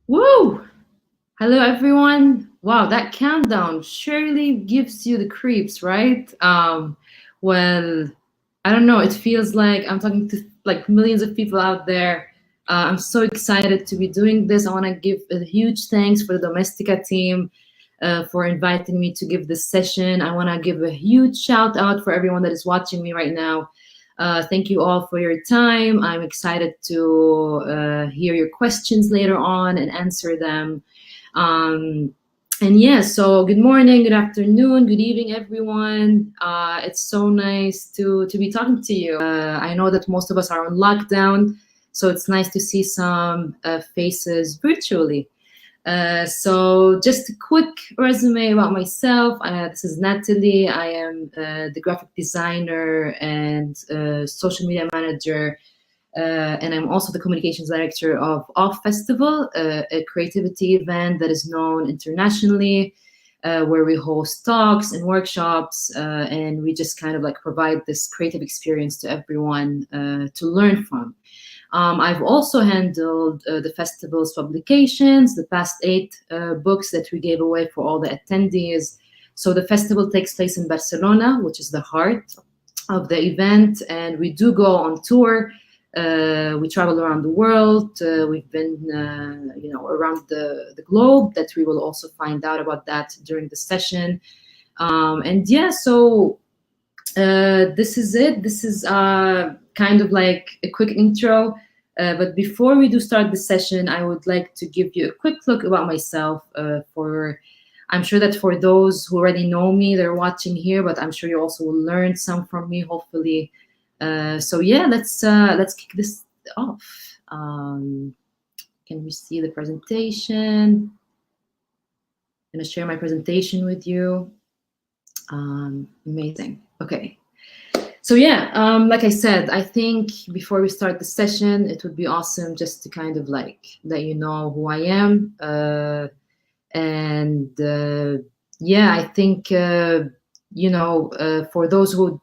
Woo! Hello, everyone. Wow, that countdown surely gives you the creeps, right? Well, I don't know. It feels like I'm talking to like millions of people out there. I'm so excited to be doing this. I want to give a huge thanks for the Domestika team for inviting me to give this session. I want to give a huge shout out for everyone that is watching me right now. Thank you all for your time. I'm excited to hear your questions later on and answer them. Um, and yeah, so good morning, good afternoon, good evening, everyone. It's so nice to be talking to you. I know that most of us are on lockdown, so it's nice to see some faces virtually. So just a quick resume about myself. This is Nathalie. I am the graphic designer and social media manager, and I'm also the communications director of Off Festival, a creativity event that is known internationally, where we host talks and workshops, and we just kind of like provide this creative experience to everyone to learn from. I've also handled the festival's publications, the past 8 books that we gave away for all the attendees. So the festival takes place in Barcelona, which is the heart of the event, and we do go on tour. We travel around the world. We've been, around the globe. That we will also find out about that during the session. And yeah, so this is it. This is kind of like a quick intro. But before we do start the session, I would like to give you a quick look about myself. I'm sure that for those who already know me, they're watching here, but I'm sure you also will learn some from me, hopefully. So yeah, let's kick this off. Can we see the presentation? I'm gonna share my presentation with you. Amazing. Okay. So yeah, like I said, I think before we start the session, it would be awesome just to kind of like let you know who I am. Yeah, I think, for those who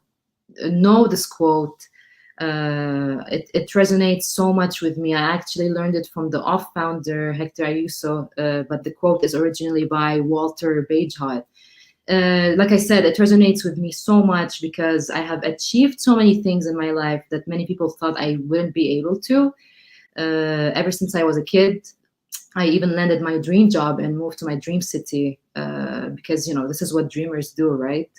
know this quote, it resonates so much with me. I actually learned it from the Off founder, Hector Ayuso, but the quote is originally by Walter Bagehot. Like I said, it resonates with me so much because I have achieved so many things in my life that many people thought I wouldn't be able to. Ever since I was a kid, I even landed my dream job and moved to my dream city because, this is what dreamers do, right?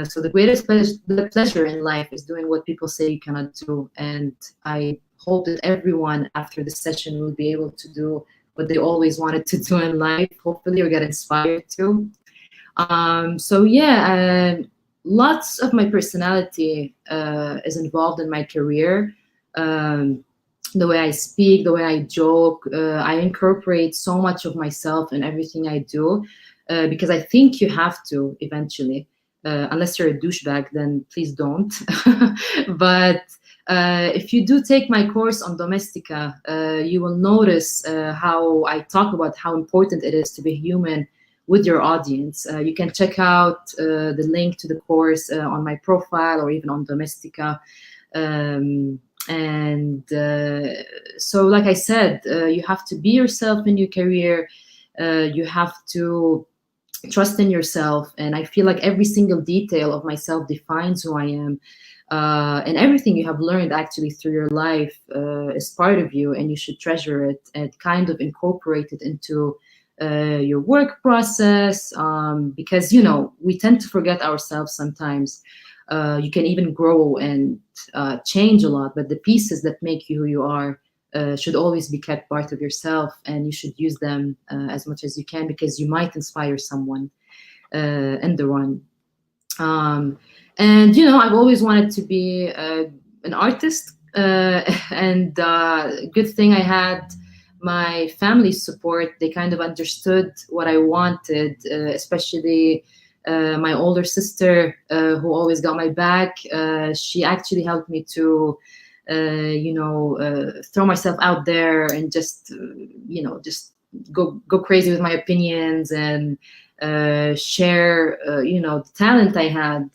So the greatest pleasure in life is doing what people say you cannot do. And I hope that everyone after the session will be able to do what they always wanted to do in life, hopefully, or get inspired to. So yeah, lots of my personality is involved in my career. The way I speak, the way I joke, I incorporate so much of myself in everything I do because I think you have to eventually. Unless you're a douchebag, then please don't. But if you do take my course on Domestika, you will notice how I talk about how important it is to be human with your audience. You can check out the link to the course on my profile or even on Domestika. So, like I said, you have to be yourself in your career. You have to trust in yourself. And I feel like every single detail of myself defines who I am. And everything you have learned actually through your life is part of you, and you should treasure it and kind of incorporate it into your work process, because we tend to forget ourselves sometimes. You can even grow and change a lot, but the pieces that make you who you are should always be kept part of yourself, and you should use them as much as you can because you might inspire someone in the run. And I've always wanted to be an artist, and good thing I had my family's support. They kind of understood what I wanted, especially my older sister, who always got my back. She actually helped me to, throw myself out there and just go crazy with my opinions and share, the talent I had.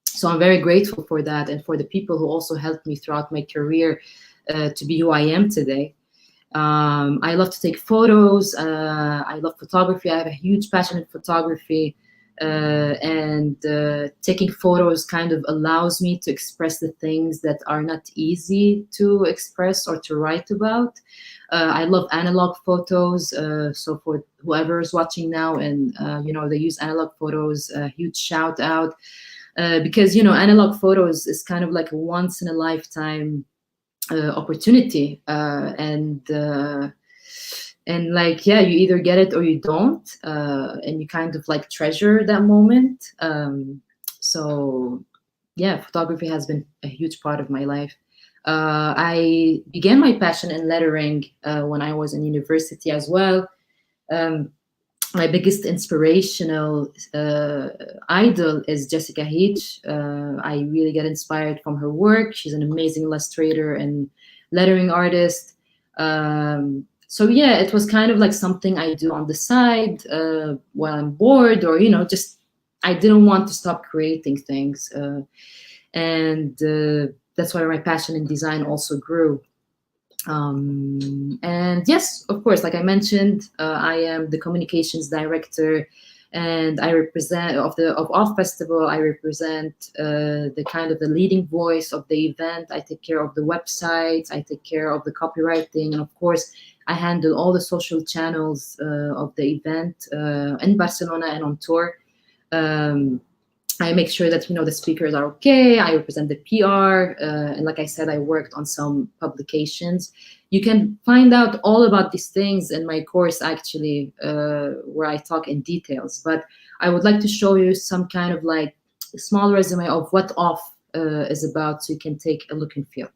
So I'm very grateful for that and for the people who also helped me throughout my career to be who I am today. I love to take photos. I love photography. I have a huge passion in photography. And taking photos kind of allows me to express the things that are not easy to express or to write about. I love analog photos. So for whoever is watching now and they use analog photos, a huge shout out, because analog photos is kind of like a once in a lifetime opportunity, and like, yeah, you either get it or you don't, and you kind of like treasure that moment. So yeah, photography has been a huge part of my life. I began my passion in lettering when I was in university as well. um, my biggest inspirational idol is Jessica Heach. I really get inspired from her work. She's an amazing illustrator and lettering artist. So yeah, it was kind of like something I do on the side while I'm bored, or just I didn't want to stop creating things, and that's why my passion in design also grew. And yes, of course, like I mentioned, I am the communications director, and I represent of Off Festival. I represent the kind of the leading voice of the event. I take care of the website. I take care of the copywriting, and of course, I handle all the social channels of the event in Barcelona and on tour. Um, I make sure that the speakers are okay. I represent the PR, and like I said, I worked on some publications. You can find out all about these things in my course, actually, where I talk in details. But I would like to show you some kind of like small resume of what Off is about, so you can take a look and feel.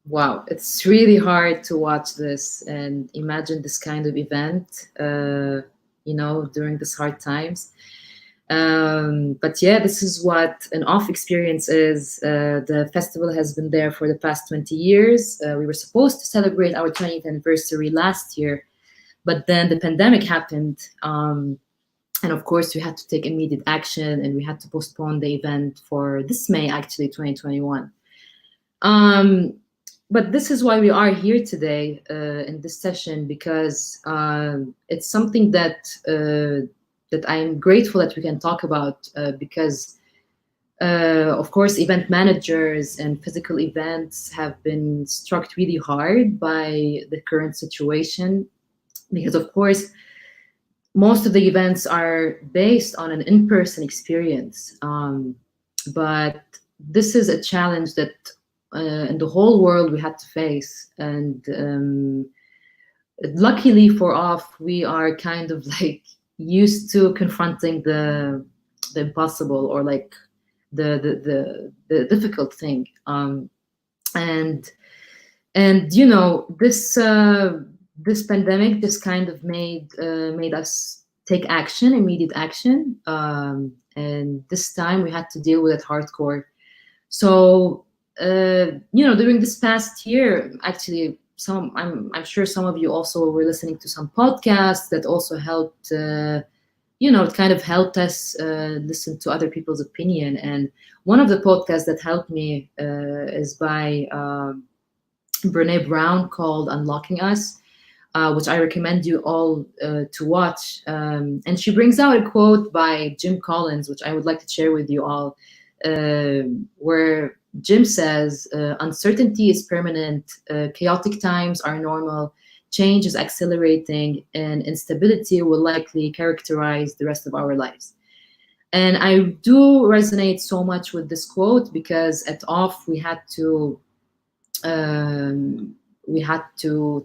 Wow, it's really hard to watch this and imagine this kind of event, during these hard times. But yeah, this is what an Off experience is. The festival has been there for the past 20 years. We were supposed to celebrate our 20th anniversary last year, but then the pandemic happened. And of course, we had to take immediate action, and we had to postpone the event for this May, actually, 2021. But this is why we are here today in this session, because it's something that I'm grateful that we can talk about, because of course, event managers and physical events have been struck really hard by the current situation, because of course, most of the events are based on an in-person experience. But this is a challenge that in the whole world we had to face. And luckily for off, we are kind of like used to confronting the impossible, or like the difficult thing. And you know, this pandemic just kind of made us take action, immediate action. And this time we had to deal with it hardcore. So you know, during this past year, actually, I'm sure some of you also were listening to some podcasts that also helped. You know, it kind of helped us listen to other people's opinion. And one of the podcasts that helped me is by Brene Brown, called Unlocking Us, which I recommend you all to watch. And she brings out a quote by Jim Collins, which I would like to share with you all, where Jim says, uncertainty is permanent, chaotic times are normal, change is accelerating, and instability will likely characterize the rest of our lives. And I do resonate so much with this quote, because at OFF we had to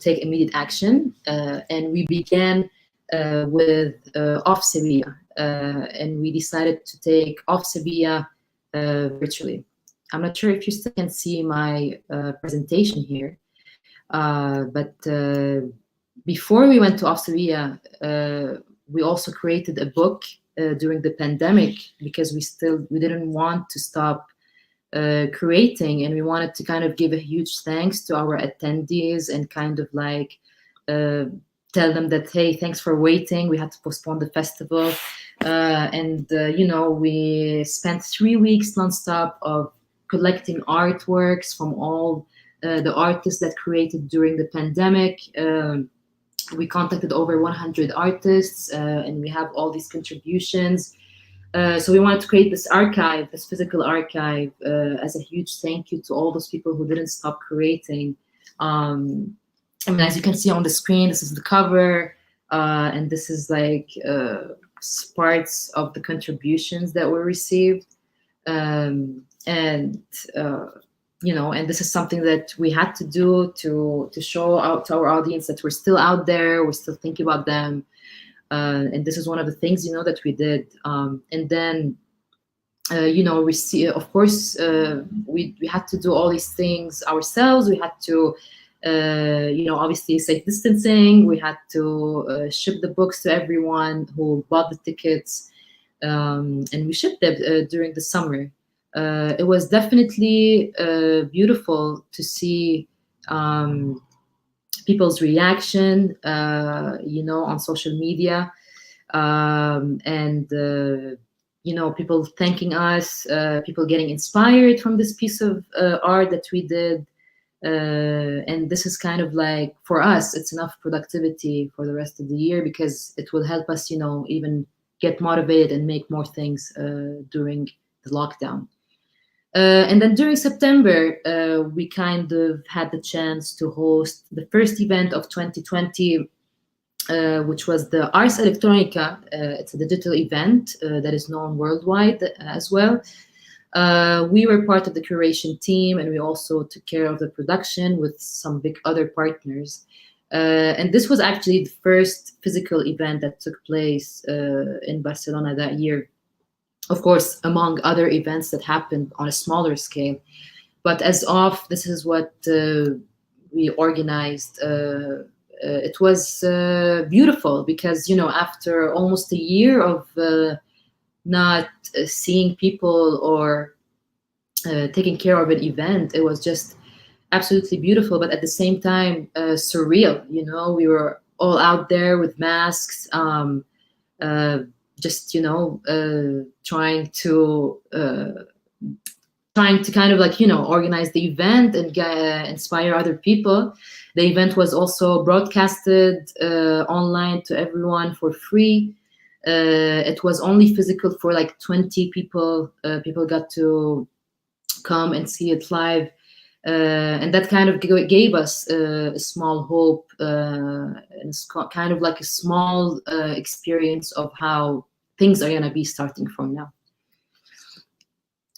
take immediate action, and we began with OFF Sevilla, and we decided to take OFF Sevilla virtually. I'm not sure if you still can see my presentation here, but before we went to OFF Sevilla, we also created a book during the pandemic, because we didn't want to stop creating, and we wanted to kind of give a huge thanks to our attendees, and kind of like tell them that, hey, thanks for waiting, we had to postpone the festival. And you know, we spent 3 weeks nonstop of collecting artworks from all the artists that created during the pandemic. We contacted over 100 artists, and we have all these contributions. So we wanted to create this archive, this physical archive, as a huge thank you to all those people who didn't stop creating. I mean, as you can see on the screen, this is the cover, and this is like parts of the contributions that were received. And you know, and this is something that we had to do to show out to our audience that we're still out there, we're still thinking about them. And this is one of the things, you know, that we did. And then, you know, of course, we had to do all these things ourselves. We had to, you know, obviously safe distancing. We had to ship the books to everyone who bought the tickets, and we shipped them during the summer. It was definitely beautiful to see people's reaction, you know, on social media, and you know, people thanking us, people getting inspired from this piece of art that we did. And this is kind of like, for us, it's enough productivity for the rest of the year, because it will help us, you know, even get motivated and make more things during the lockdown. And then during September, we kind of had the chance to host the first event of 2020, which was the Ars Electronica. It's a digital event that is known worldwide as well. We were part of the curation team, and we also took care of the production with some big other partners. And this was actually the first physical event that took place in Barcelona that year. Of course, among other events that happened on a smaller scale. But as OFF, this is what we organized. It was beautiful, because, you know, after almost a year of not seeing people or taking care of an event, it was just absolutely beautiful, but at the same time surreal. You know, we were all out there with masks, just, you know, trying to kind of like, you know, organize the event and inspire other people. The event was also broadcasted online to everyone for free. It was only physical for like 20 people. People got to come and see it live. And that kind of gave us a small hope, and kind of like a small experience of how things are going to be starting from now.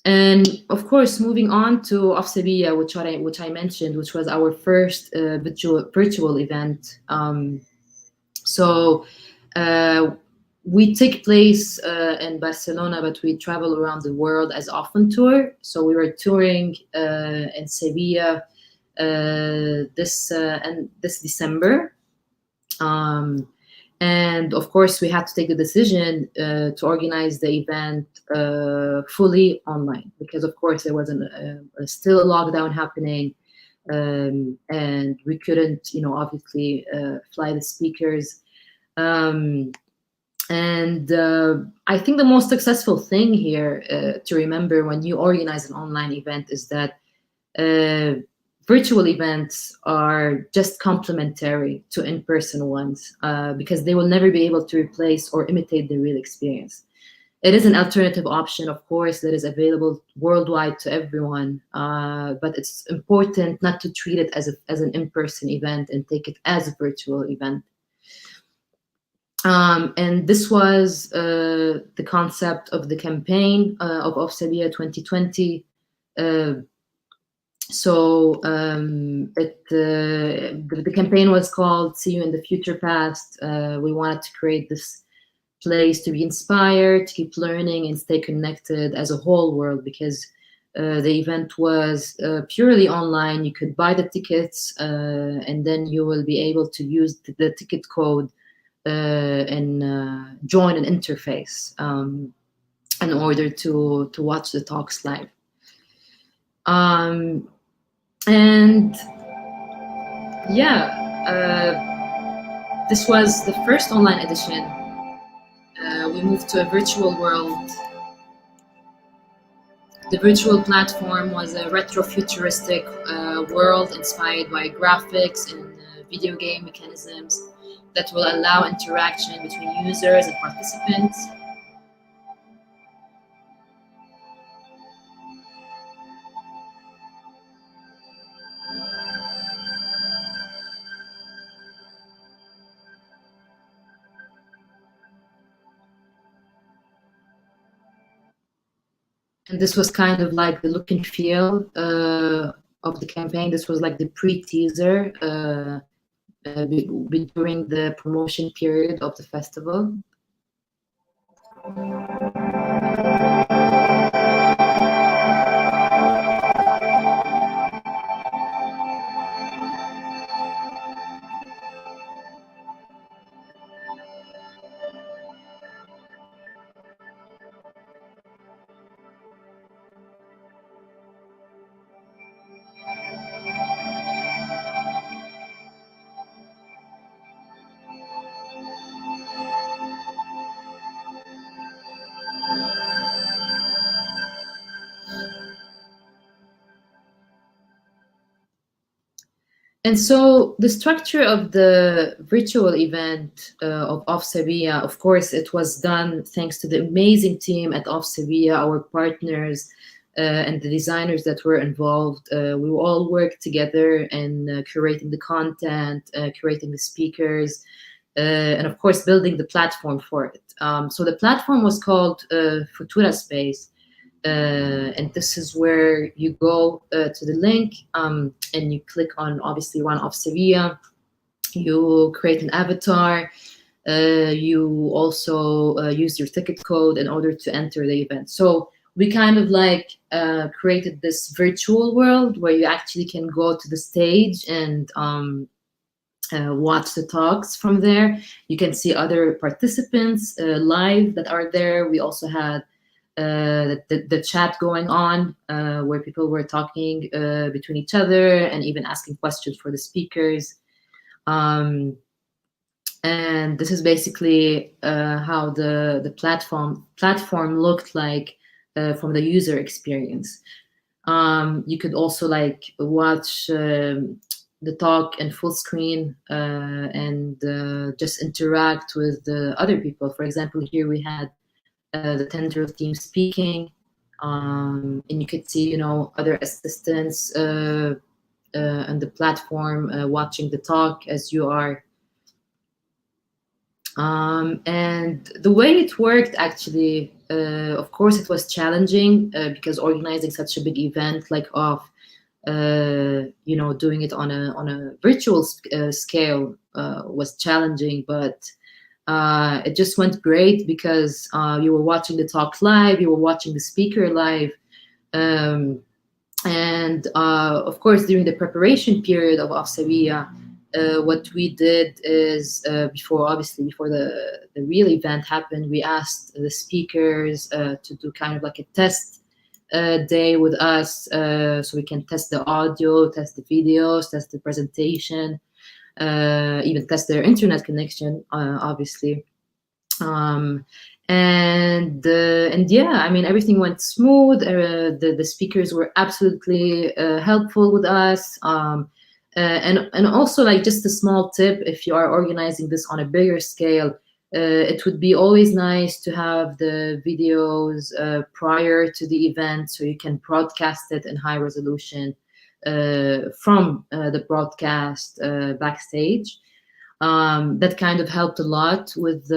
And of course, moving on to Afsabia, which I mentioned, which was our first virtual event. So uh, we take place in Barcelona, but we travel around the world as often tour. So we were touring in Sevilla this December. Um, and of course, we had to take the decision to organize the event fully online because, of course, there was still a lockdown happening, and we couldn't, obviously fly the speakers. Um, and I think the most successful thing here to remember when you organize an online event is that uh, virtual events are just complementary to in-person ones because they will never be able to replace or imitate the real experience. It is an alternative option, of course, that is available worldwide to everyone, but it's important not to treat it as an in-person event and take it as a virtual event. And this was the concept of the campaign of Sevilla 2020. The campaign was called "See You in the Future Past." We wanted to create this place to be inspired, to keep learning, and stay connected as a whole world because the event was purely online. You could buy the tickets, and then you will be able to use the ticket code and join an interface in order to watch the talks live. And yeah, this was the first online edition. We moved to a virtual world. The virtual platform was a retro-futuristic world inspired by graphics and video game mechanisms that will allow interaction between users and participants. And this was kind of like the look and feel of the campaign. This was like the pre-teaser during the promotion period of the festival. And so the structure of the virtual event of Sevilla, of course, it was done thanks to the amazing team at Off Sevilla, our partners, and the designers that were involved. We all worked together in curating the content, curating the speakers, and of course, building the platform for it. So the platform was called Futura Space. And this is where you go to the link and you click on obviously one of Sevilla. You create an avatar. You also use your ticket code in order to enter the event. So we kind of like created this virtual world where you actually can go to the stage and watch the talks from there. You can see other participants live that are there. We also had the chat going on where people were talking between each other and even asking questions for the speakers. And this is basically how the platform looked like from the user experience. You could also like watch the talk in full screen and just interact with the other people. For example, here we had the Tendril team speaking, and you could see, other assistants on the platform watching the talk as you are. And the way it worked actually Of course, it was challenging because organizing such a big event like of doing it on a virtual scale was challenging, but it just went great because you were watching the talk live, you were watching the speaker live, um, and of course during the preparation period of Sevilla, what we did is before the real event happened, we asked the speakers to do kind of like a test day with us, so we can test the audio, test the videos, test the presentation, even test their internet connection, obviously. Um, and yeah, I mean, everything went smooth. The speakers were absolutely helpful with us. And also, like, just a small tip, if you are organizing this on a bigger scale, it would be always nice to have the videos prior to the event so you can broadcast it in high resolution from the broadcast backstage. That kind of helped a lot with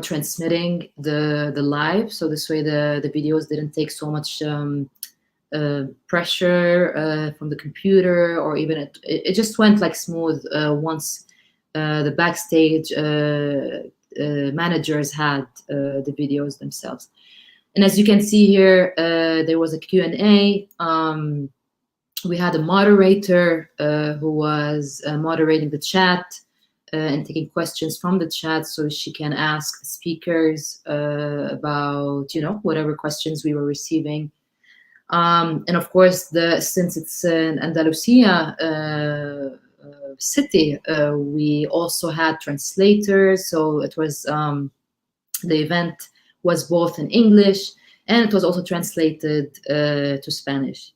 transmitting the live. So this way the videos didn't take so much pressure from the computer, or even it just went like smooth once the backstage managers had the videos themselves. And as you can see here, there was a Q&A. We had a moderator who was moderating the chat and taking questions from the chat, so she can ask the speakers about whatever questions we were receiving. And of course, since it's an Andalusia city, we also had translators. So it was the event was both in English and it was also translated to Spanish.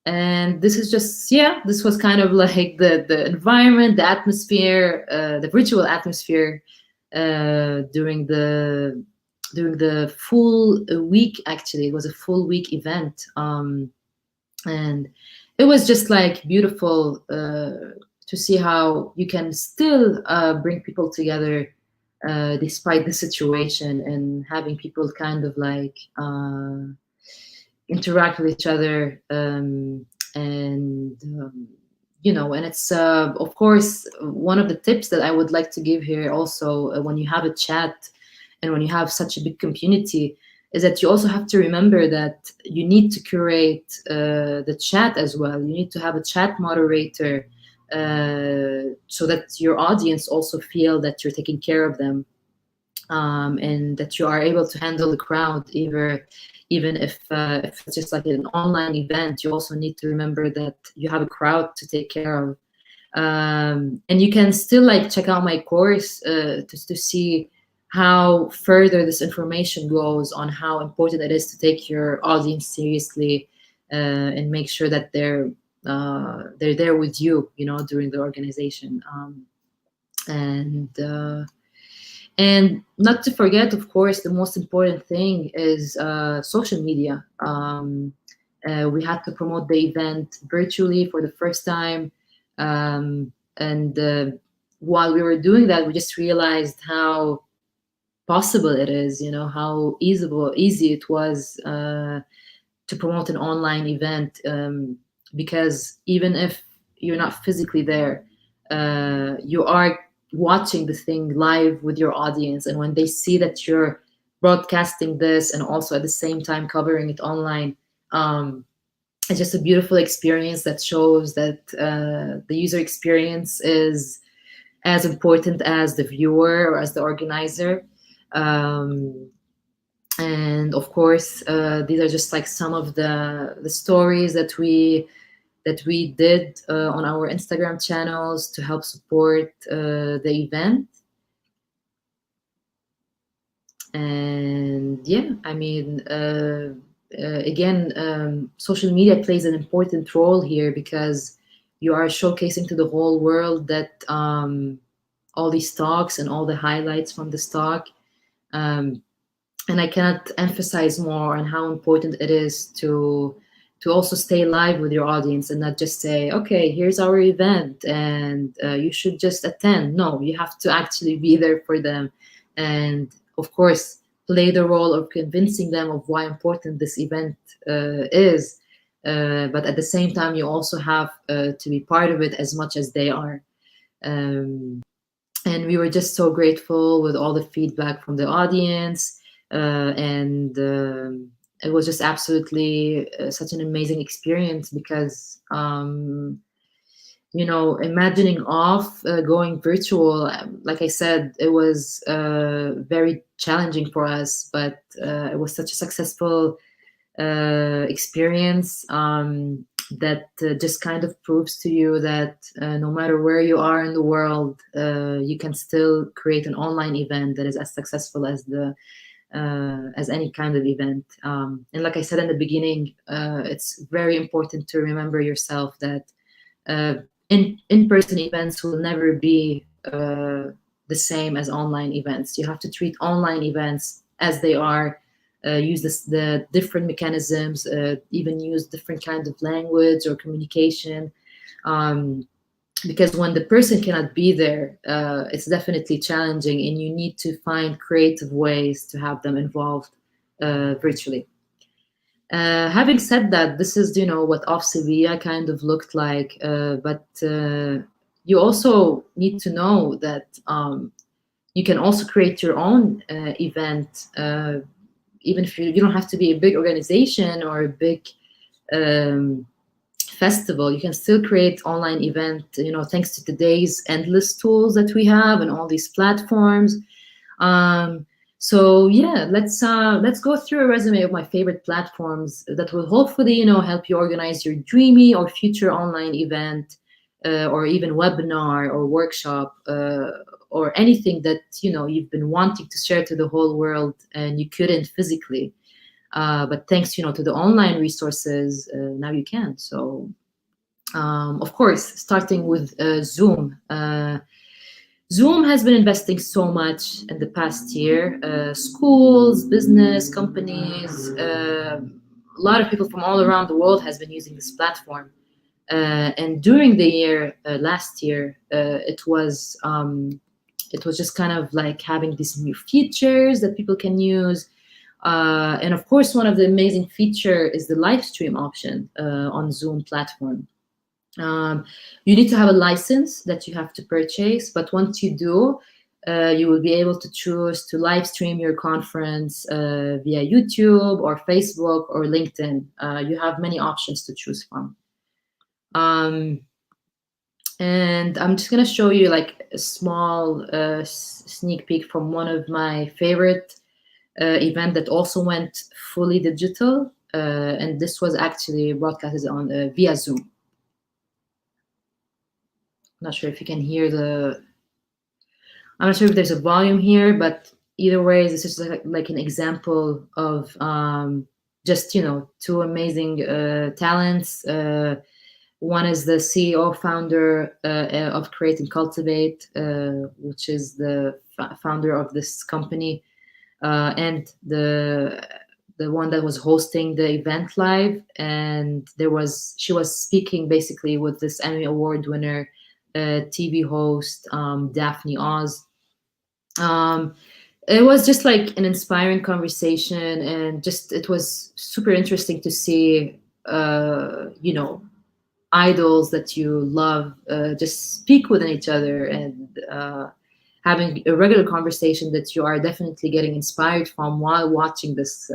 And this is just, this was kind of like the environment, the atmosphere, the virtual atmosphere during the full week. Actually, it was a full week event, and it was just like beautiful to see how you can still bring people together despite the situation, and having people kind of like interact with each other, and it's of course one of the tips that I would like to give here also, when you have a chat and when you have such a big community, is that you also have to remember that you need to curate the chat as well. You need to have a chat moderator so that your audience also feel that you're taking care of them, and that you are able to handle the crowd. Even if it's just like an online event, you also need to remember that you have a crowd to take care of. And you can still like check out my course to see how further this information goes on how important it is to take your audience seriously, and make sure that they're there with you, during the organization. And not to forget, of course, the most important thing is social media. We had to promote the event virtually for the first time. And while we were doing that, we just realized how possible it is, how easy it was to promote an online event. Because even if you're not physically there, you are watching the thing live with your audience, and when they see that you're broadcasting this and also at the same time covering it online, it's just a beautiful experience that shows that the user experience is as important as the viewer or as the organizer. And of course, these are just like some of the stories that we did on our Instagram channels to help support the event. And I mean, again, social media plays an important role here, because you are showcasing to the whole world that all these talks and all the highlights from this talk. And I cannot emphasize more on how important it is to to also stay live with your audience and not just say, okay, here's our event and you should just attend. No, you have to actually be there for them. And of course, play the role of convincing them of why important this event is. But at the same time, you also have to be part of it as much as they are. And we were just so grateful with all the feedback from the audience. And it was just absolutely such an amazing experience because imagining off going virtual, like I said, it was very challenging for us, but it was such a successful experience that just kind of proves to you that no matter where you are in the world, you can still create an online event that is as successful as any kind of event. And like I said in the beginning, it's very important to remember yourself that in-person events will never be the same as online events. You have to treat online events as they are, use the different mechanisms, even use different kinds of language or communication. Because when the person cannot be there, it's definitely challenging, and you need to find creative ways to have them involved virtually. Having said that, this is what Off Sevilla kind of looked like, but you also need to know that you can also create your own event, even if you don't have to be a big organization or a big festival. You can still create online event, thanks to today's endless tools that we have and all these platforms. So yeah, let's go through a resume of my favorite platforms that will hopefully help you organize your dreamy or future online event, or even webinar or workshop, or anything that you've been wanting to share to the whole world and you couldn't physically. But thanks to the online resources, now you can. So of course, starting with Zoom. Zoom has been investing so much in the past year. Schools, business, companies, a lot of people from all around the world has been using this platform. And during the year, last year, it was just kind of like having these new features that people can use. And of course, one of the amazing feature is the live stream option on Zoom platform. You need to have a license that you have to purchase, but once you do, you will be able to choose to live stream your conference via YouTube or Facebook or LinkedIn. You have many options to choose from. And I'm just gonna show you like a small sneak peek from one of my favorite event that also went fully digital, and this was actually broadcasted on via Zoom. Not sure if you can hear I'm not sure if there's a volume here, but either way, this is like an example of just two amazing talents. One is the CEO founder of Create and Cultivate, which is the founder of this company, and the one that was hosting the event live. And she was speaking basically with this Emmy Award winner TV host, Daphne Oz. It was just like an inspiring conversation, and just it was super interesting to see idols that you love just speak with each other, and having a regular conversation that you are definitely getting inspired from while watching this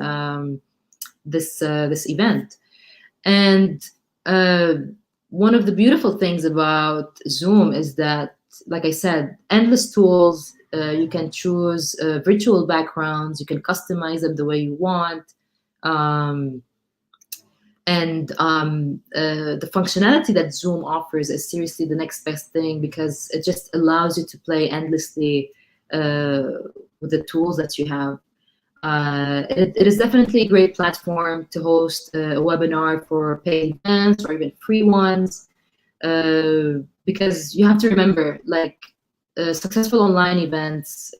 event. And one of the beautiful things about Zoom is that, like I said, endless tools. You can choose virtual backgrounds. You can customize them the way you want. And the functionality that Zoom offers is seriously the next best thing, because it just allows you to play endlessly with the tools that you have. It is definitely a great platform to host a webinar for paid events or even free ones, because you have to remember, like, successful online events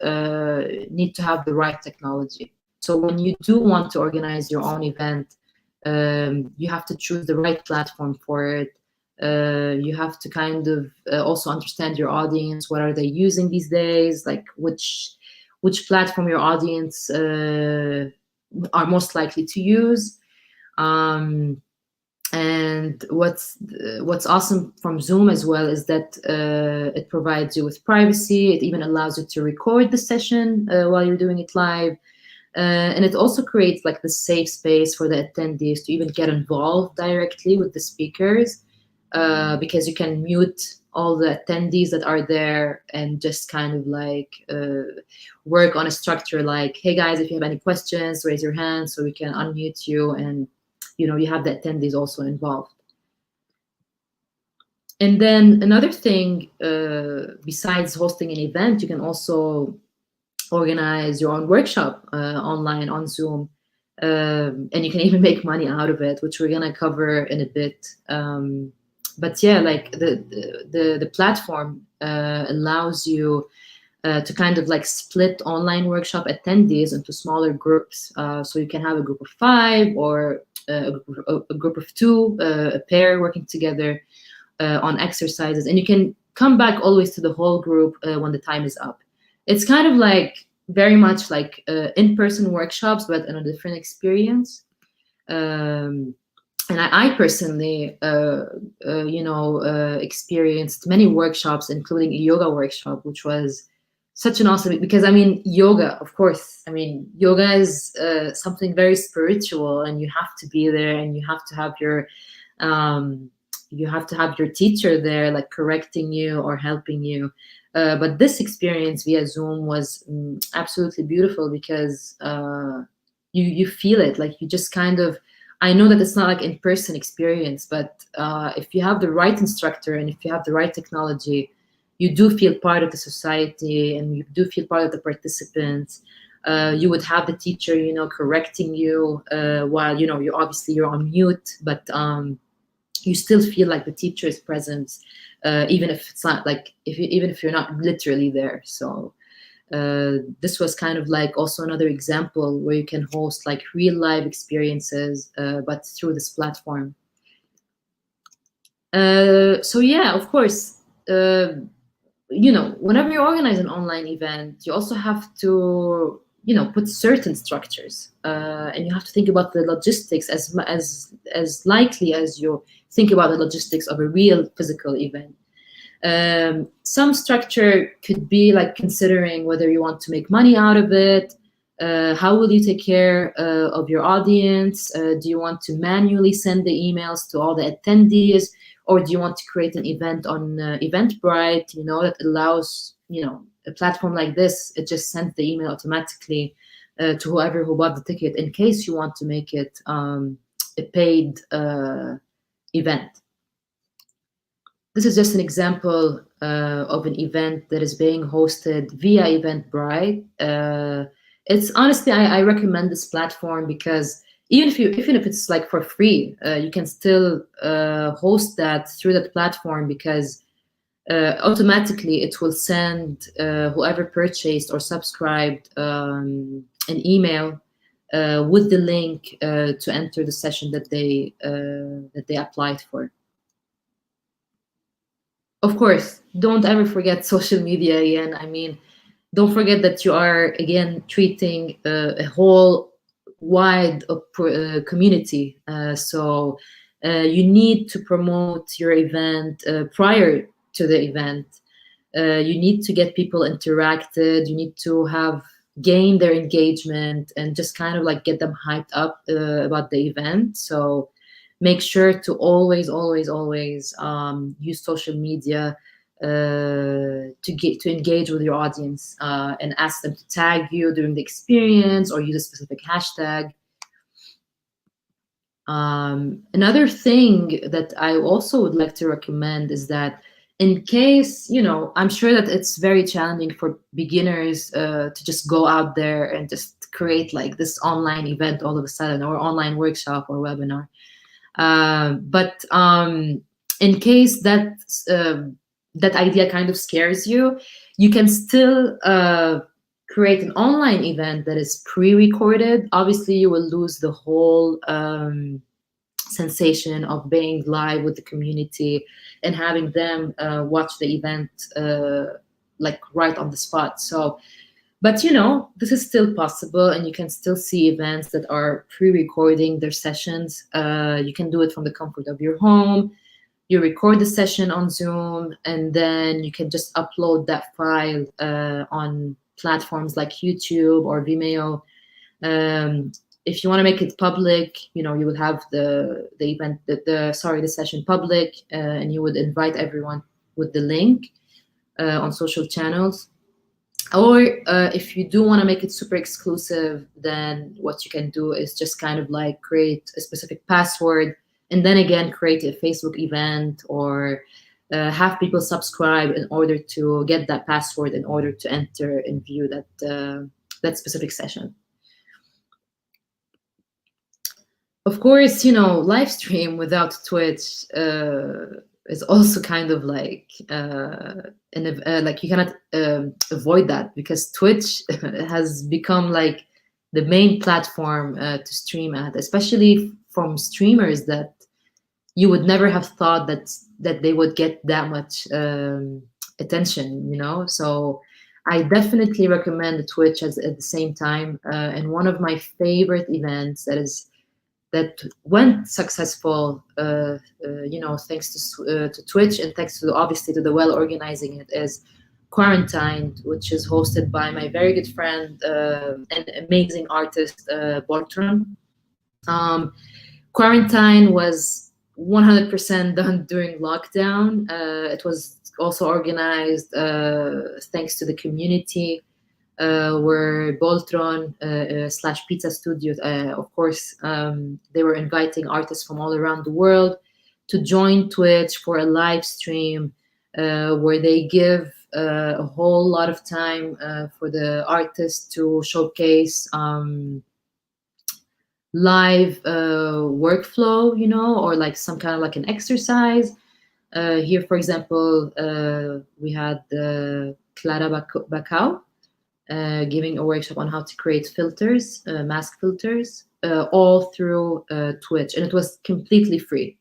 need to have the right technology. So when you do want to organize your own event, You have to choose the right platform for it. You have to kind of also understand your audience. What are they using these days? Like which platform your audience are most likely to use. And what's awesome from Zoom as well is that it provides you with privacy. It even allows you to record the session while you're doing it live. And it also creates like the safe space for the attendees to even get involved directly with the speakers, because you can mute all the attendees that are there and just kind of like work on a structure like, hey guys, if you have any questions, raise your hand so we can unmute you, and you have the attendees also involved. And then another thing, besides hosting an event, you can also organize your own workshop online on Zoom, and you can even make money out of it, which we're gonna cover in a bit. But yeah, like the platform allows you to kind of like split online workshop attendees into smaller groups. So you can have a group of 5 or a group of 2, a pair working together on exercises, and you can come back always to the whole group when the time is up. It's kind of like very much like in-person workshops, but in a different experience. And I personally, experienced many workshops, including a yoga workshop, which was such an awesome, because I mean, yoga, of course, I mean, yoga is something very spiritual, and you have to be there, and you have to have your teacher there, like correcting you or helping you. But this experience via Zoom was absolutely beautiful, because you feel it, like you just kind of, I know that it's not like in-person experience, but if you have the right instructor and if you have the right technology, you do feel part of the society, and you do feel part of the participants. You would have the teacher, correcting you while, you're on mute, but you still feel like the teacher is present, even if it's not like, even if you're not literally there. So this was kind of like also another example where you can host like real life experiences, but through this platform. So yeah, of course, whenever you organize an online event, you also have to, put certain structures, and you have to think about the logistics as likely as you think about the logistics of a real physical event. Some structure could be like considering whether you want to make money out of it. How will you take care of your audience? Do you want to manually send the emails to all the attendees, or do you want to create an event on Eventbrite? That allows, a platform like this, it just sends the email automatically to whoever who bought the ticket, in case you want to make it a paid event. This is just an example of an event that is being hosted via Eventbrite. It's honestly, I recommend this platform, because even if it's like for free, you can still host that through that platform, because automatically it will send whoever purchased or subscribed an email with the link to enter the session that they applied for. Of course, don't ever forget social media again. I mean, don't forget that you are, again, treating a whole wide community. So you need to promote your event prior to the event. You need to get people interacted. You need to gain their engagement and just kind of like get them hyped up about the event. So make sure to always use social media to engage with your audience, and ask them to tag you during the experience or use a specific hashtag. Another thing that I also would like to recommend is that, in case, I'm sure that it's very challenging for beginners to just go out there and just create like this online event all of a sudden, or online workshop or webinar. But in case that idea kind of scares you, you can still create an online event that is pre-recorded. Obviously, you will lose the whole sensation of being live with the community and having them watch the event like right on the spot. So, but this is still possible, and you can still see events that are pre-recording their sessions. You can do it from the comfort of your home. You record the session on Zoom, and then you can just upload that file on platforms like YouTube or Vimeo. If you want to make it public, you would have the event, the session public, and you would invite everyone with the link on social channels. Or if you do want to make it super exclusive, then what you can do is just kind of like create a specific password, and then again create a Facebook event, or have people subscribe in order to get that password in order to enter and view that specific session. Of course, live stream without Twitch is also kind of like like you cannot avoid that, because Twitch has become like the main platform to stream at, especially from streamers that you would never have thought that they would get that much attention. So I definitely recommend Twitch at the same time. And one of my favorite events that went successful, thanks to Twitch, and thanks to obviously to the well organizing it, is Quarantined, which is hosted by my very good friend and amazing artist Boltron. Quarantine was 100% done during lockdown. It was also organized thanks to the community. Where Boltron / Pizza Studios, of course, they were inviting artists from all around the world to join Twitch for a live stream where they give a whole lot of time for the artists to showcase live workflow, or like some kind of like an exercise. Here, for example, we had Clara Bacau, giving a workshop on how to create filters, mask filters, all through Twitch, and it was completely free.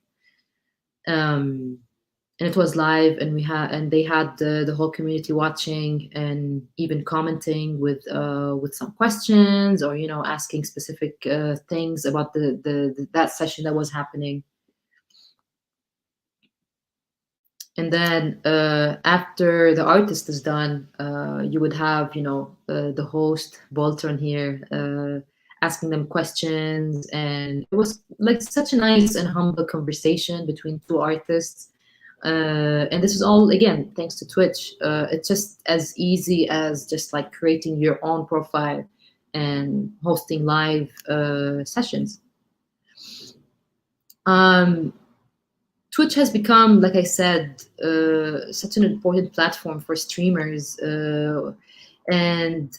And it was live, and they had the whole community watching and even commenting with some questions, or asking specific things about that session that was happening. And then after the artist is done, you would have, the host, Boltron here, asking them questions. And it was like such a nice and humble conversation between two artists. And this is all, again, thanks to Twitch. It's just as easy as just like creating your own profile and hosting live sessions. Twitch has become, like I said, such an important platform for streamers, and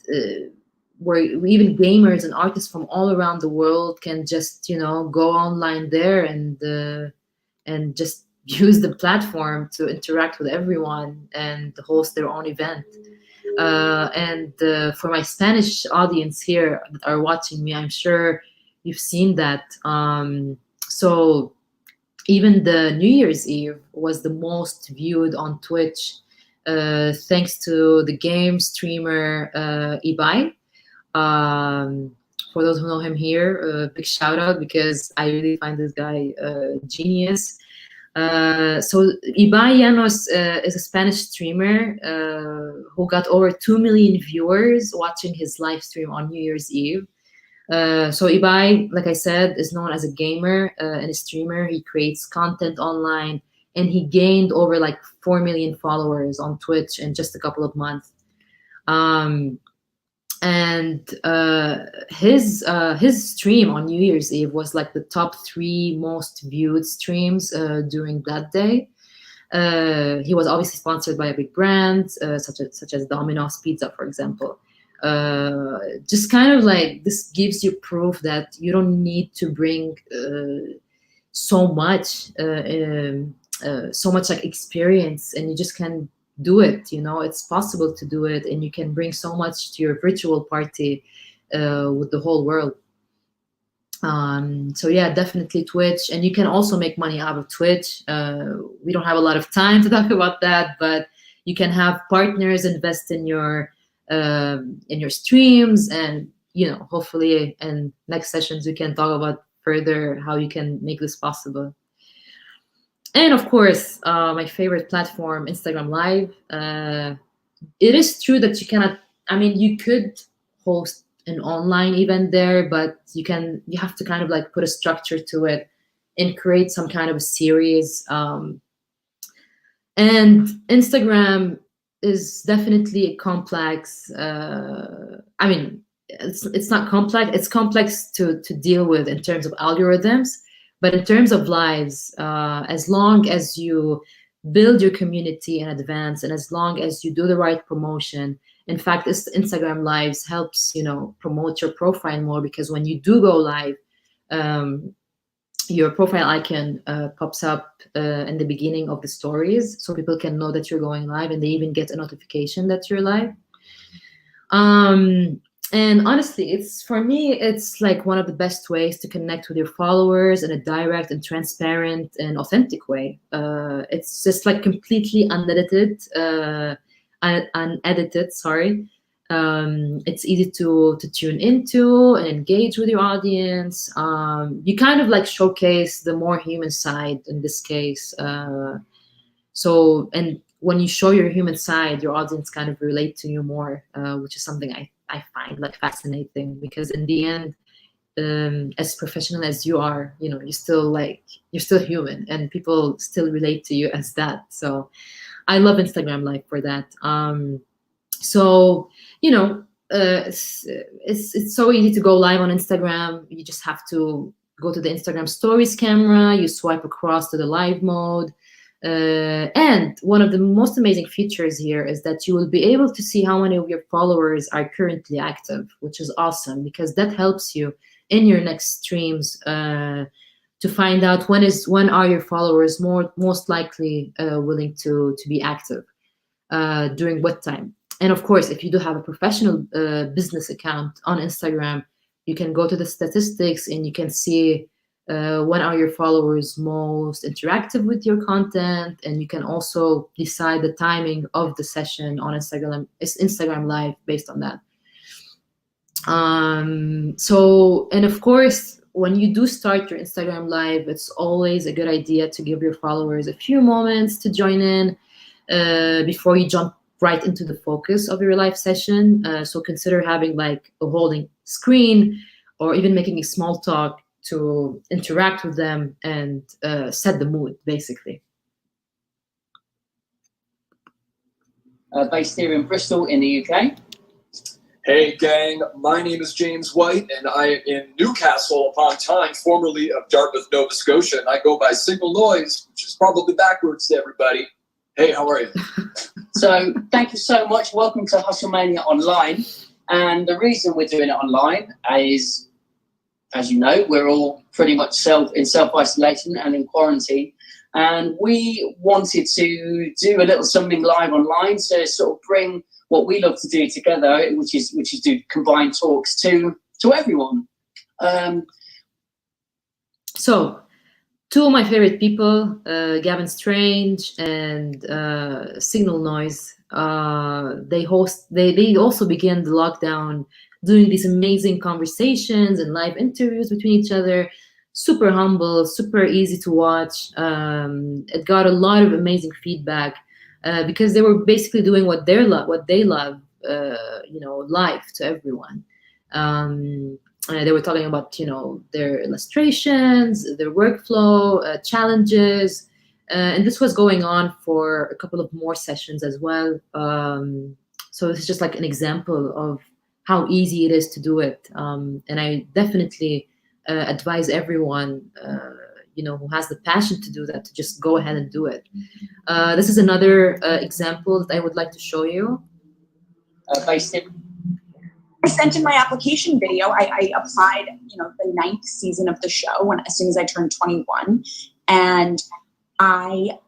where even gamers and artists from all around the world can just, go online there and just use the platform to interact with everyone and host their own event. And for my Spanish audience here that are watching me, I'm sure you've seen that. So even the New Year's Eve was the most viewed on Twitch, thanks to the game streamer Ibai. For those who know him here, big shout out, because I really find this guy genius. So Ibai Llanos is a Spanish streamer who got over 2 million viewers watching his live stream on New Year's Eve. So Ibai, like I said, is known as a gamer and a streamer. He creates content online, and he gained over like 4 million followers on Twitch in just a couple of months. And his stream on New Year's Eve was like the top 3 most viewed streams during that day. He was obviously sponsored by a big brand such as Domino's Pizza, for example. Just kind of like, this gives you proof that you don't need to bring so much like experience, and you just can do it. It's possible to do it, and you can bring so much to your virtual party with the whole world. So yeah, definitely Twitch, and you can also make money out of Twitch. We don't have a lot of time to talk about that, but you can have partners invest in your streams, and hopefully in next sessions we can talk about further how you can make this possible. And of course, my favorite platform, Instagram Live. It is true that you cannot. I mean, you could host an online event there, but you have to kind of like put a structure to it and create some kind of a series. And Instagram is definitely complex. I mean, it's not complex. It's complex to deal with in terms of algorithms, but in terms of lives, as long as you build your community in advance, and as long as you do the right promotion. In fact, this Instagram Lives helps promote your profile more, because when you do go live, um, your profile icon pops up in the beginning of the stories, so people can know that you're going live, and they even get a notification that you're live. And honestly, for me, it's like one of the best ways to connect with your followers in a direct and transparent and authentic way. It's just like completely unedited, sorry. It's easy to tune into and engage with your audience. You kind of like showcase the more human side in this case. And when you show your human side, your audience kind of relate to you more, which is something I find like fascinating, because in the end, as professional as you are, you're still human, and people still relate to you as that. So I love Instagram Live for that. So it's so easy to go live on Instagram. You just have to go to the Instagram Stories camera, you swipe across to the live mode. And one of the most amazing features here is that you will be able to see how many of your followers are currently active, which is awesome, because that helps you in your next streams to find out when are your followers most likely willing to be active during what time. And of course, if you do have a professional business account on Instagram, you can go to the statistics and you can see when are your followers most interactive with your content, and you can also decide the timing of the session on Instagram Live based on that. And of course, when you do start your Instagram Live, it's always a good idea to give your followers a few moments to join in before you jump right into the focus of your live session. So consider having like a holding screen, or even making a small talk to interact with them and set the mood, basically. Based here in Bristol in the UK. Hey gang, my name is James White, and I am in Newcastle upon Tyne, formerly of Dartmouth, Nova Scotia, and I go by Signal Noise, which is probably backwards to everybody. Hey, how are you? So thank you so much. Welcome to Hustlemania Online. And the reason we're doing it online is, as you know, we're all pretty much in self-isolation and in quarantine. And we wanted to do a little something live online to sort of bring what we love to do together, which is do combined talks to everyone. So, two of my favorite people, Gavin Strange and Signal Noise, they also began the lockdown doing these amazing conversations and live interviews between each other. Super humble, super easy to watch. It got a lot of amazing feedback because they were basically doing what they love, live to everyone. They were talking about, their illustrations, their workflow, challenges, and this was going on for a couple of more sessions as well. So this is just like an example of how easy it is to do it. And I definitely advise everyone, who has the passion to do that, to just go ahead and do it. This is another example that I would like to show you. By Steve. I sent in my application video. I applied, the 9th season of the show as soon as I turned 21. And I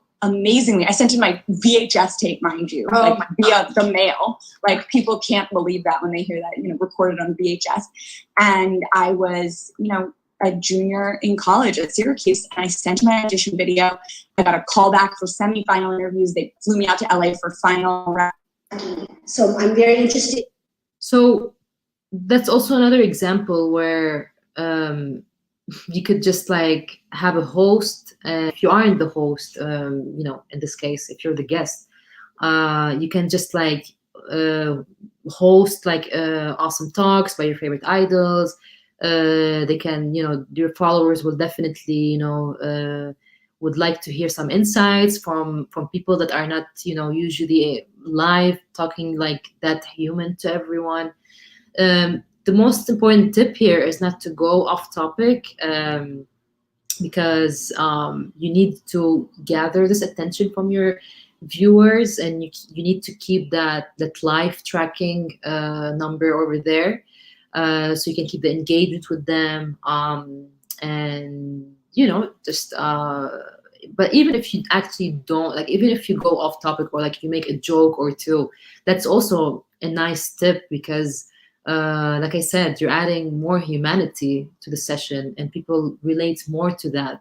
sent in my VHS tape, mind you, via the mail. Like, people can't believe that when they hear that, recorded on VHS. And I was, a junior in college at Syracuse, and I sent my audition video. I got a call back for semifinal interviews. They flew me out to LA for final round. So I'm very interested. So that's also another example where you could just like have a host. If you aren't the host, you know, in this case, if you're the guest, you can just like host like awesome talks by your favorite idols. They can, you know, your followers will definitely, you know, would like to hear some insights from people that are not, you know, usually live talking like that human to everyone. The most important tip here is not to go off topic, because you need to gather this attention from your viewers, and you need to keep that live tracking number over there, so you can keep the engagement with them, and you know, just but even if you actually don't, like, even if you go off topic or like you make a joke or two, that's also a nice tip, because like I said, you're adding more humanity to the session, and people relate more to that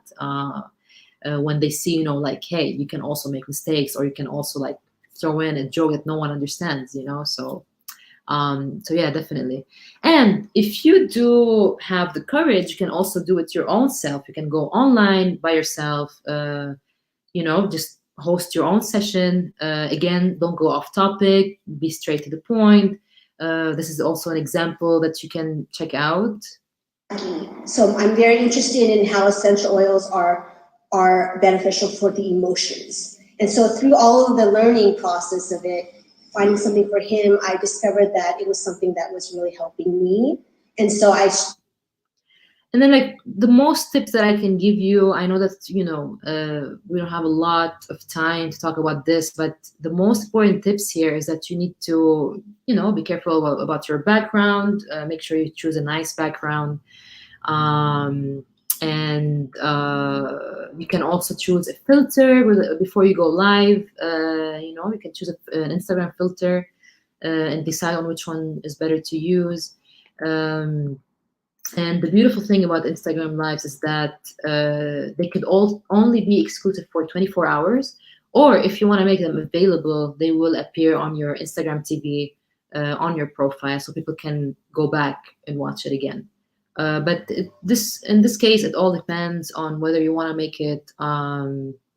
when they see, you know, like, hey, you can also make mistakes, or you can also like throw in a joke that no one understands, you know. So yeah, definitely. And if you do have the courage, you can also do it your own self. You can go online by yourself, you know, just host your own session. Again, don't go off topic, be straight to the point. This is also an example that you can check out. So I'm very interested in how essential oils are beneficial for the emotions. And so through all of the learning process of it, finding something for him, I discovered that it was something that was really helping me. And so And then, like, the most tips that I can give you, I know that, you know, we don't have a lot of time to talk about this, but the most important tips here is that you need to, you know, be careful about your background. Make sure you choose a nice background. And you can also choose a filter before you go live. You know, you can choose an Instagram filter and decide on which one is better to use. And the beautiful thing about Instagram Lives is that they could only be exclusive for 24 hours, or if you want to make them available, they will appear on your Instagram TV on your profile, so people can go back and watch it again. But in this case, it all depends on whether you want to make it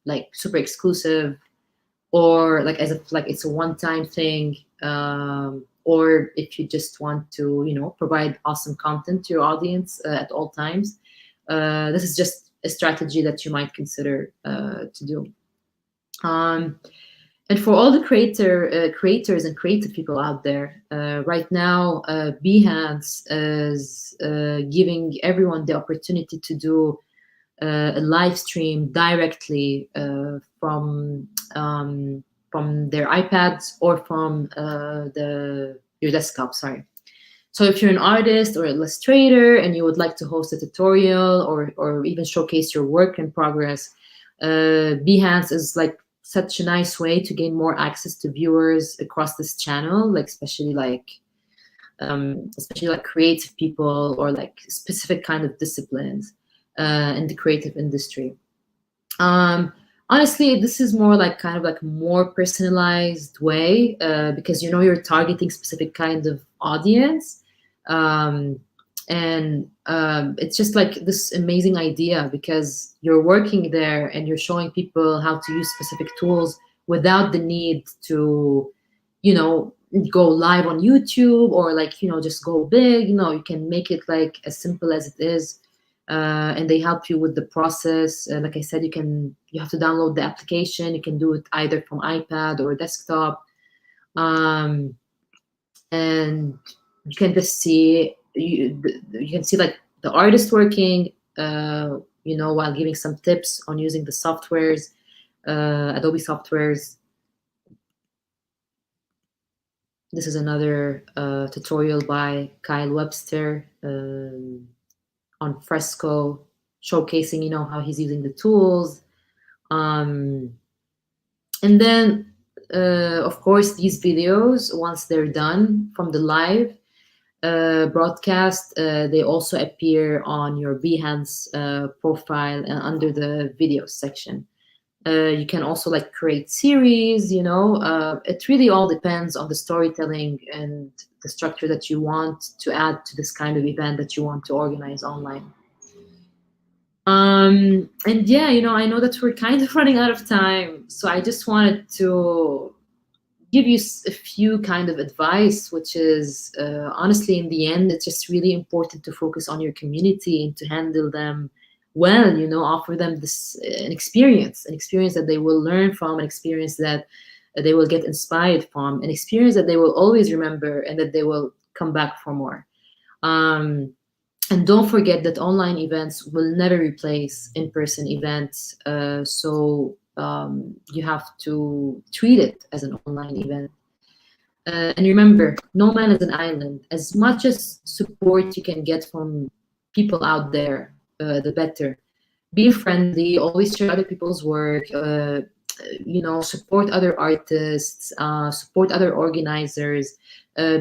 like super exclusive, or like as if like it's a one-time thing, or if you just want to, you know, provide awesome content to your audience at all times. This is just a strategy that you might consider to do. And for all the creators and creative people out there, right now, Behance is giving everyone the opportunity to do a live stream directly from their iPads or from your desktop. Sorry. So if you're an artist or illustrator and you would like to host a tutorial or even showcase your work in progress, Behance is like such a nice way to gain more access to viewers across this channel, like especially like creative people or like specific kind of disciplines in the creative industry. Honestly, this is more like kind of like a more personalized way because, you know, you're targeting specific kind of audience. And it's just like this amazing idea because you're working there and you're showing people how to use specific tools without the need to, you know, go live on YouTube or like, you know, just go big. You know, you can make it like as simple as it is. And they help you with the process. Like I said, you have to download the application. You can do it either from iPad or desktop. And you can just see, you can see like the artist working, you know, while giving some tips on using the softwares, Adobe softwares. This is another tutorial by Kyle Webster on Fresco, showcasing, you know, how he's using the tools. And then, of course, these videos, once they're done from the live, broadcast, they also appear on your Behance profile and under the video section. You can also like create series, you know. It really all depends on the storytelling and the structure that you want to add to this kind of event that you want to organize online. And yeah, you know, I know that we're kind of running out of time, so I just wanted to give you a few kind of advice, which is honestly, in the end, it's just really important to focus on your community and to handle them well, you know, offer them this an experience that they will learn from, an experience that they will get inspired from, an experience that they will always remember and that they will come back for more. And don't forget that online events will never replace in-person events. So you have to treat it as an online event. And remember, no man is an island. As much as support you can get from people out there, the better. Be friendly, always share other people's work, you know, support other artists, support other organizers,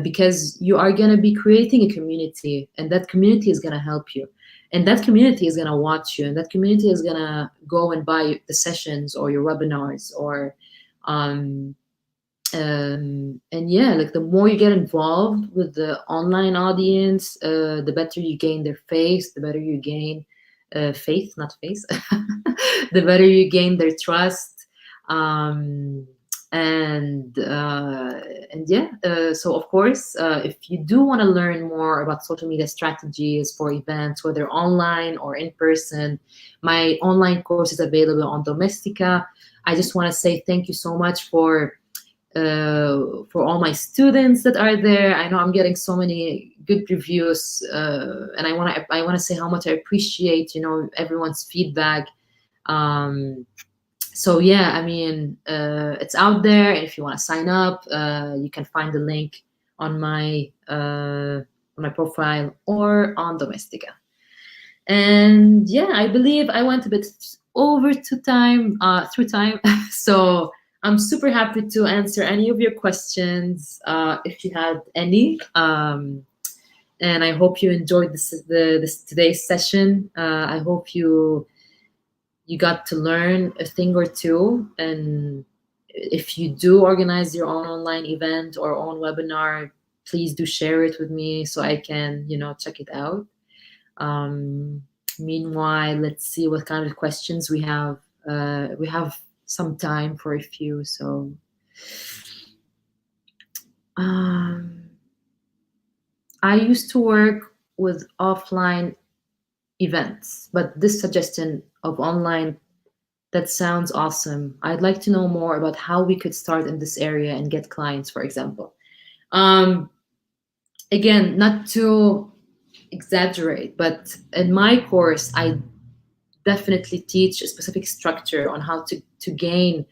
because you are going to be creating a community, and that community is going to help you. And that community is going to watch you, and that community is going to go and buy the sessions or your webinars or and yeah, like the more you get involved with the online audience, the better you gain their faith, the better you gain faith, not face, the better you gain their trust. And yeah, so of course, if you do want to learn more about social media strategies for events, whether online or in person, my online course is available on Domestika. I just want to say thank you so much for all my students that are there. I know I'm getting so many good reviews, and I want to say how much I appreciate, you know, everyone's feedback. So yeah, I mean, it's out there, and if you want to sign up, you can find the link on my profile or on Domestika. And yeah, I believe I went a bit over through time. So I'm super happy to answer any of your questions, if you had any. And I hope you enjoyed this today's session. I hope you got to learn a thing or two. And if you do organize your own online event or own webinar, please do share it with me so I can, you know, check it out. Meanwhile, let's see what kind of questions we have. We have some time for a few. So I used to work with offline events, but this suggestion of online, that sounds awesome. I'd like to know more about how we could start in this area and get clients, for example. Again, not to exaggerate, but in my course, I definitely teach a specific structure on how to gain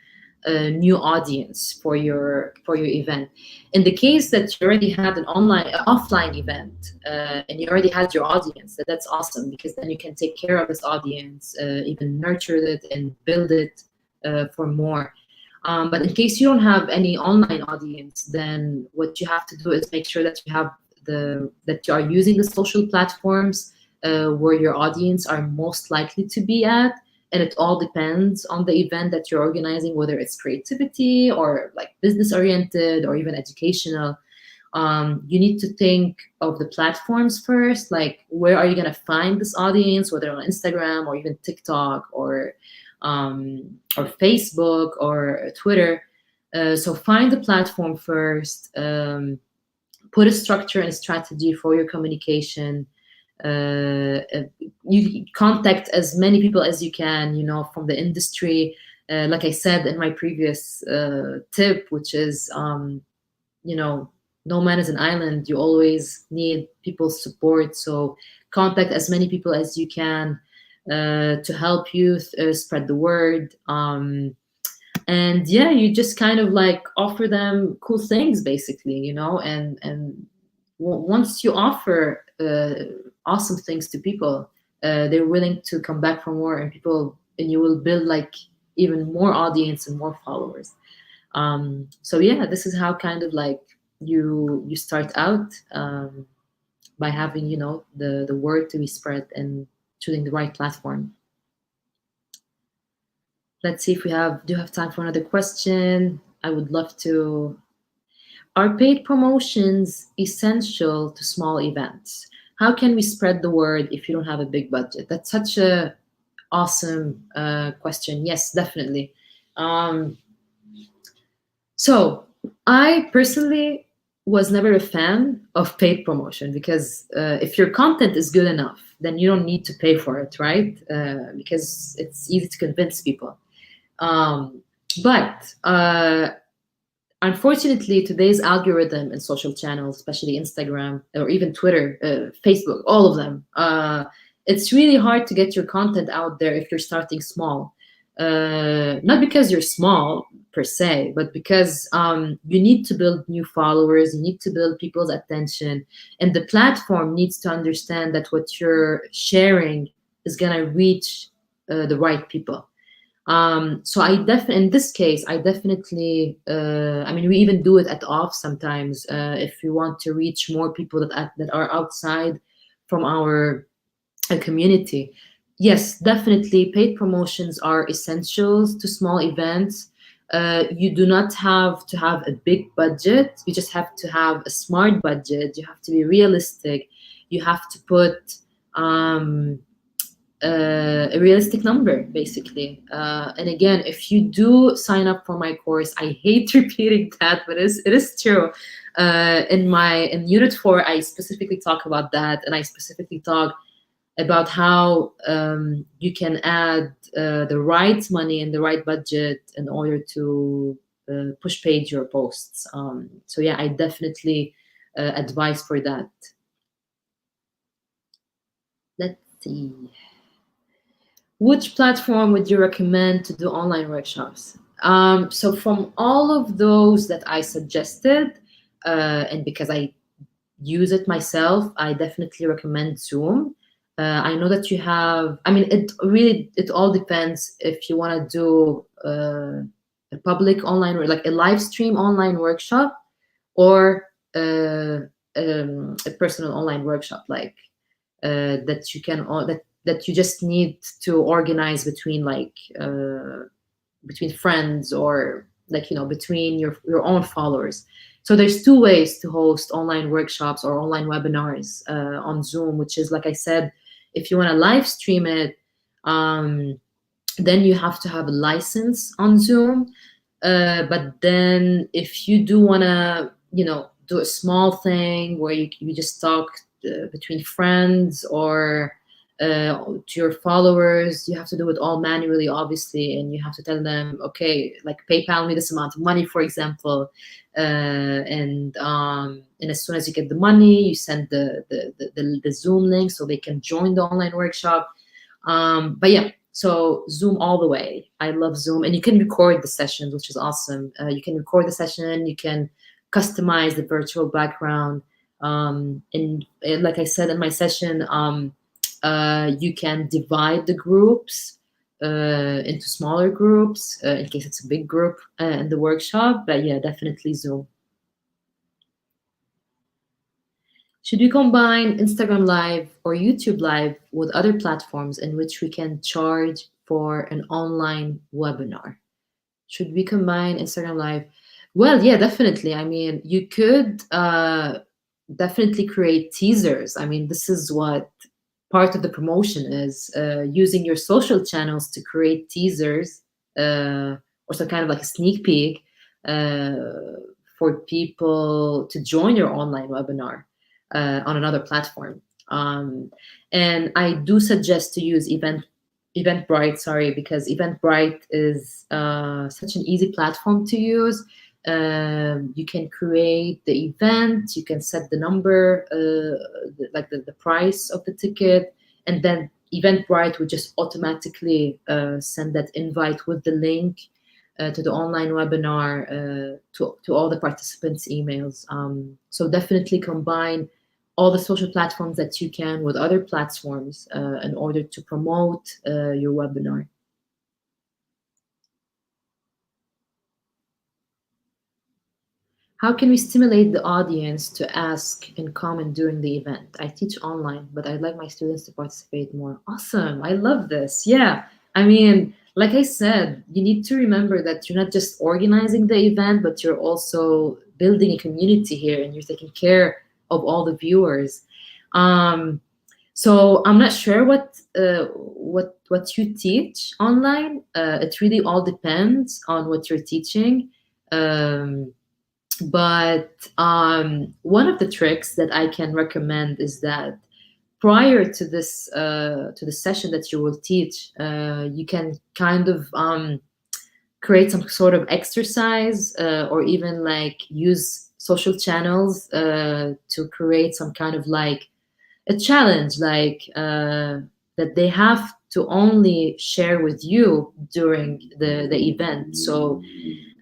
a new audience for your event. In the case that you already had an offline event, and you already had your audience, that's awesome, because then you can take care of this audience, even nurture it and build it for more. But in case you don't have any online audience, then what you have to do is make sure that you have that you are using the social platforms where your audience are most likely to be at. And it all depends on the event that you're organizing, whether it's creativity or like business oriented or even educational. You need to think of the platforms first, like where are you going to find this audience, whether on Instagram or even TikTok or Facebook or Twitter. So find the platform first, put a structure and a strategy for your communication. You contact as many people as you can, you know, from the industry. Like I said in my previous tip, which is, you know, no man is an island. You always need people's support. So contact as many people as you can to help you spread the word. And yeah, you just kind of like offer them cool things, basically, you know, and once you offer awesome things to people, they're willing to come back for more, and you will build like even more audience and more followers. So yeah, this is how kind of like you start out. by having, you know, the word to be spread and choosing the right platform. Let's see if we do have time for another question. I would love to. Are paid promotions essential to small events? How can we spread the word if you don't have a big budget? That's such a awesome question. Yes, definitely. So I personally was never a fan of paid promotion because if your content is good enough, then you don't need to pay for it, right? Because it's easy to convince people. But unfortunately, today's algorithm and social channels, especially Instagram or even Twitter, Facebook, all of them, it's really hard to get your content out there if you're starting small. Not because you're small per se, but because you need to build new followers, you need to build people's attention, and the platform needs to understand that what you're sharing is gonna reach the right people. So in this case, I definitely, I mean, we even do it at off sometimes if we want to reach more people that are outside from our community. Yes, definitely, paid promotions are essentials to small events. You do not have to have a big budget. You just have to have a smart budget. You have to be realistic. You have to put a realistic number, basically. And again, if you do sign up for my course, I hate repeating that, but it is true. In Unit 4, I specifically talk about that, and I specifically talk about how you can add the right money and the right budget in order to push page your posts. So yeah, I definitely advise for that. Let's see. Which platform would you recommend to do online workshops? So from all of those that I suggested, and because I use it myself, I definitely recommend Zoom. I know that you have, I mean, it all depends if you want to do a public online, or like a live stream online workshop, or a personal online workshop, like that you can, that you just need to organize between between friends, or like, you know, between your own followers. So there's two ways to host online workshops or online webinars on Zoom, which is, like I said, if you want to live stream it, then you have to have a license on Zoom. But then if you do want to, you know, do a small thing where you just talk between friends or to your followers, you have to do it all manually, obviously, and you have to tell them, okay, like, PayPal me this amount of money, for example, and as soon as you get the money, you send the Zoom link so they can join the online workshop. But yeah, so Zoom all the way. I love Zoom, and you can record the sessions, which is awesome. You can record the session, you can customize the virtual background, and like I said in my session, you can divide the groups into smaller groups in case it's a big group in the workshop. But yeah, definitely Zoom. Should we combine Instagram Live or YouTube Live with other platforms in which we can charge for an online webinar? Should we combine Instagram Live? Well, yeah, definitely. I mean, you could definitely create teasers. I mean, this is what part of the promotion is, using your social channels to create teasers or some kind of like a sneak peek for people to join your online webinar on another platform. And I do suggest to use Eventbrite, sorry, because Eventbrite is such an easy platform to use. You can create the event, you can set the number, like the price of the ticket, and then Eventbrite would just automatically send that invite with the link to the online webinar to all the participants' emails. So definitely combine all the social platforms that you can with other platforms in order to promote your webinar. How can we stimulate the audience to ask and comment during the event? I teach online, but I'd like my students to participate more. Awesome. I love this. Yeah. I mean, like I said, you need to remember that you're not just organizing the event, but you're also building a community here and you're taking care of all the viewers. So I'm not sure what you teach online. It really all depends on what you're teaching. Um, but one of the tricks that I can recommend is that prior to the session that you will teach, you can kind of create some sort of exercise or even like use social channels to create some kind of like a challenge, like that they have to only share with you during the event. So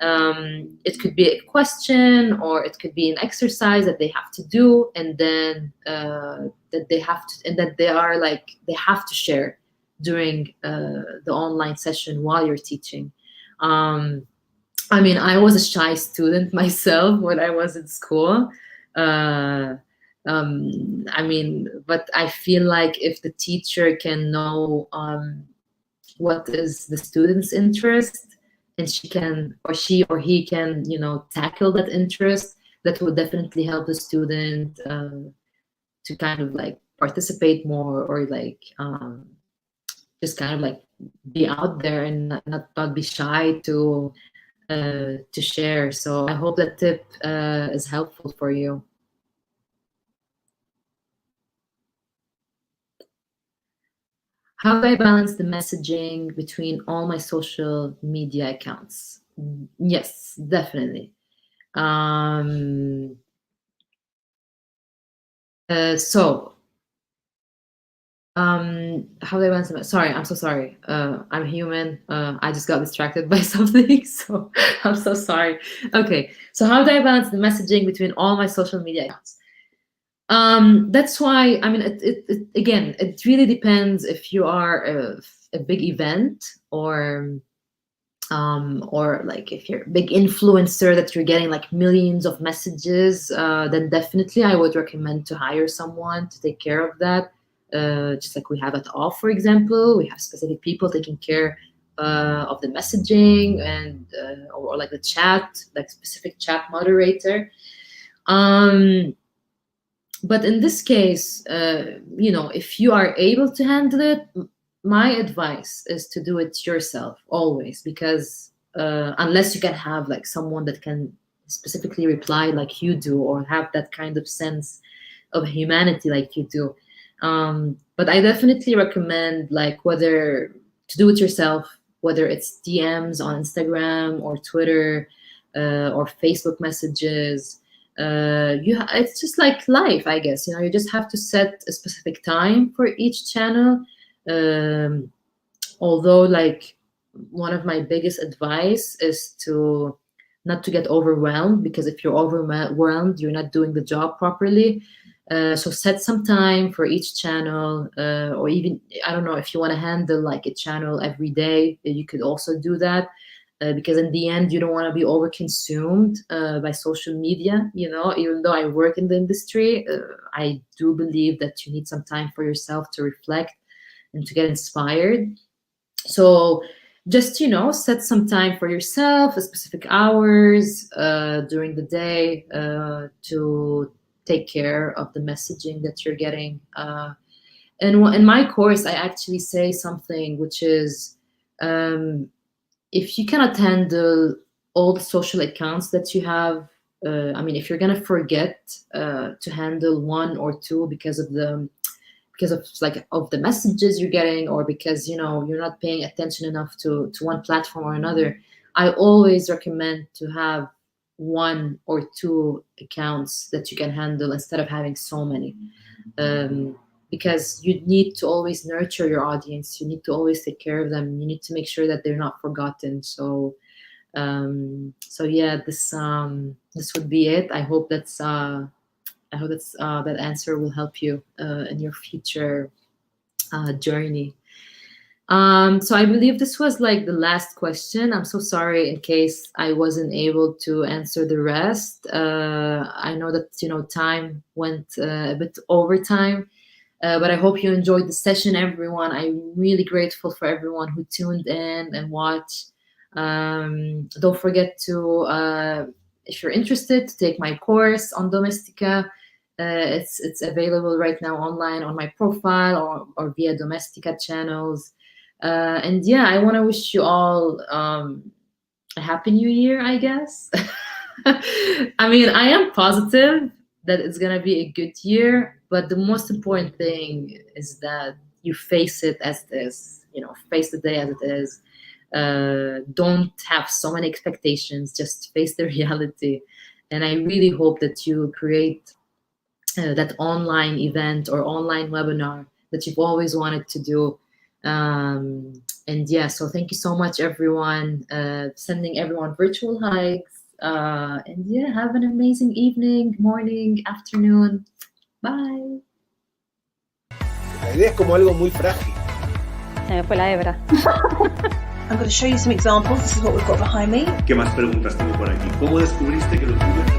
it could be a question or it could be an exercise that they have to do, and then that they have to, and that they are like they have to share during the online session while you're teaching. um, I mean, I was a shy student myself when I was in school. uh, I mean, but I feel like if the teacher can know what is the student's interest, and she or he can, you know, tackle that interest, that would definitely help the student to kind of like participate more, or like just kind of like be out there and not be shy to share. So I hope that tip is helpful for you. How do I balance the messaging between all my social media accounts? Yes, definitely. Um, so, how do I balance the Sorry, I'm so sorry. I'm human. I just got distracted by something, so I'm so sorry. Okay, so how do I balance the messaging between all my social media accounts? That's why, I mean, it again, it really depends if you are a big event, or like if you're a big influencer that you're getting like millions of messages, then definitely I would recommend to hire someone to take care of that. Just like we have at off, for example, we have specific people taking care of the messaging and or like the chat, like specific chat moderator. Um, but in this case, you know, if you are able to handle it, my advice is to do it yourself always, because unless you can have like someone that can specifically reply like you do, or have that kind of sense of humanity like you do. But I definitely recommend, like, whether to do it yourself, whether it's DMs on Instagram or Twitter or Facebook messages. It's just like life, I guess. You know, you just have to set a specific time for each channel. um, Although, like, one of my biggest advice is to not to get overwhelmed, because if you're overwhelmed, you're not doing the job properly. So set some time for each channel, or even, I don't know, if you want to handle like a channel every day, you could also do that. Because in the end, you don't want to be overconsumed by social media. You know, even though I work in the industry, I do believe that you need some time for yourself to reflect and to get inspired. So just, you know, set some time for yourself, a specific hours during the day to take care of the messaging that you're getting. And in my course, I actually say something which is, um, if you cannot handle all the social accounts that you have, I mean, if you're gonna forget to handle one or two because of like of the messages you're getting, or because, you know, you're not paying attention enough to one platform or another, I always recommend to have one or two accounts that you can handle instead of having so many. Because you need to always nurture your audience, you need to always take care of them, you need to make sure that they're not forgotten. So yeah, this would be it. I hope that answer will help you in your future journey. So I believe this was like the last question. I'm so sorry in case I wasn't able to answer the rest. I know that, time went a bit over time, but I hope you enjoyed the session, everyone. I'm really grateful for everyone who tuned in and watched. Don't forget to, if you're interested, to take my course on Domestika. It's available right now online on my profile or via Domestika channels. And yeah, I want to wish you all a happy new year, I guess. I mean, I am positive that it's going to be a good year, but the most important thing is that you face it as it is, face the day as it is. Don't have so many expectations, just face the reality. And I really hope that you create that online event or online webinar that you've always wanted to do. And yeah, so thank you so much, everyone. Sending everyone virtual hugs. And yeah, have an amazing evening, morning, afternoon. Bye. La idea es como algo muy frágil. Se me fue la hebra. I'm going to show you some examples. This is what we've got behind me. ¿Qué más preguntas tengo por aquí? ¿Cómo descubriste que lo tuyo